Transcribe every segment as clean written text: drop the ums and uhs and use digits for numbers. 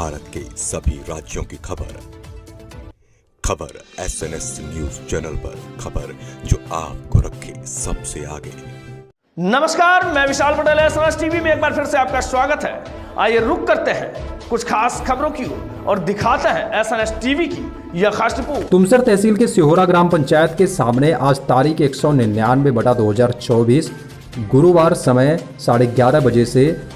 भारत के सभी राज्यों की खबर SNS न्यूज चैनल पर, खबर जो आपको रखे सबसे आगे। नमस्कार, मैं विशाल पटेल, SNS टीवी में एक बार फिर से आपका स्वागत है। आइए रुक करते हैं कुछ खास खबरों की ओर और दिखाते हैं SNS टीवी की यह खास रिपोर्ट। तुमसर तहसील के सिहोरा ग्राम पंचायत के सामने आज तारीख 199/2024 गुरुवार समय 11:30 बजे से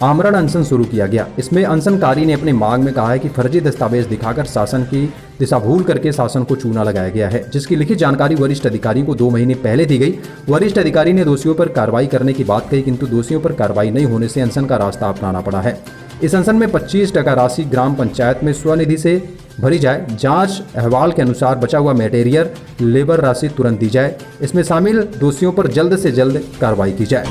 आमरण अनशन शुरू किया गया। इसमें अनशनकारी ने अपनी मांग में कहा है कि फर्जी दस्तावेज दिखाकर शासन की दिशा भूल करके शासन को चूना लगाया गया है, जिसकी लिखित जानकारी वरिष्ठ अधिकारी को 2 महीने पहले दी गई। वरिष्ठ अधिकारी ने दोषियों पर कार्रवाई करने की बात कही, किंतु दोषियों पर कार्रवाई नहीं होने से अनशन का रास्ता अपनाना पड़ा है। इस अनशन में 25% राशि ग्राम पंचायत में स्वनिधि से भरी जाए। जांच अहवाल के अनुसार बचा हुआ मटेरियल लेबर राशि तुरंत दी जाए। इसमें शामिल दोषियों पर जल्द से जल्द कार्रवाई की जाए।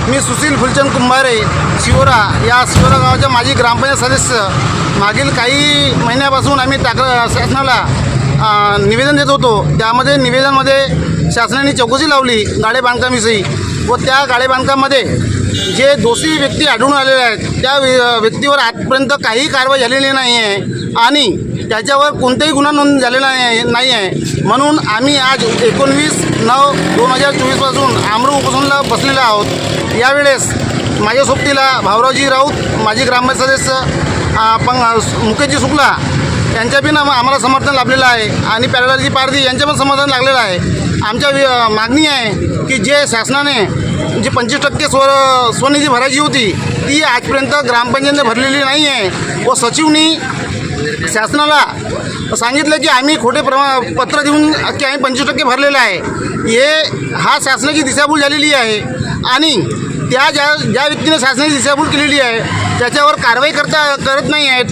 मी सुशील फुलचंद कुंभारे सिहोरा गावाच्या माजी ग्रामपंचायत सदस्य। मागील काही महिन्यापासून आम्ही शासनाला निवेदन देत होतो। त्यामध्ये निवेदनामध्ये शासनाने चौकशी लावली गाळे बांधकामाविषयी व त्या गाळे बांधकामामध्ये जे दोषी व्यक्ती आढळून आलेले आहेत त्या व्यक्तीवर आजपर्यंत काही कारवाई झालेली नाही आहे आणि त्याच्यावर कोणताही गुन्हा नोंद झालेला नाही आहे। म्हणून आम्ही आज 19/9/2024 पासून आमरण उपोषणाला बसलेलो आहोत। यावेळेस माझ्या सोबतीला भाऊरावजी राऊत माजी ग्रामपंचायत सदस्य, मुकेशजी शुक्ला यांच्या पण आम्हाला समर्थन लाभलेलं आहे आणि पॅरालालजी पारधी यांचे पण समर्थन लागलेलं आहे। आमच्या मागणी आहे की जे शासनाने जी 25% स्वनिधी भरायची होती ती आजपर्यंत ग्रामपंचायतीने भरलेली नाही आहे व सचिवनी शासनाला सांगितलं की आम्ही खोटे पत्र देऊन की आम्ही 25% भरलेलं आहे। हा शासनाची दिशाभूल झालेली आहे आणि ज्या व्यक्तीने शासनाची दिशाभूल केलेली आहे त्याच्यावर कारवाई करत नाही आहेत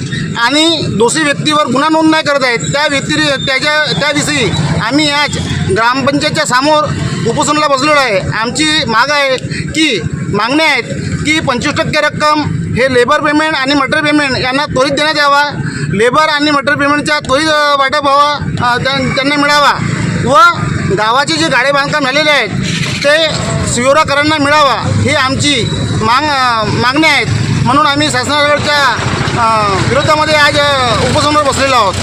आणि दोषी व्यक्तीवर गुन्हा नोंद नाही करत आहेत। त्याविषयी आम्ही आज ग्रामपंचायतच्या समोर उपोषणाला बसलेलो आहे। आमची मागण्या आहेत की 25% रक्कम हे लेबर पेमेंट आणि मटेरियल पेमेंट यांना त्वरित देण्यात यावा। लेबर आणि मटेरियल पेमेंटचा त्वरित वाटप व्हावा, त्यांना मिळावा व गावाचे जे गाळे बांधकाम झालेले आहेत ते सिहोराकरांना मिळावा, हे आमची मागण्या आहेत। म्हणून आम्ही शासनाच्या विरोधामध्ये आज उपोषणावर बसलेलो आहोत।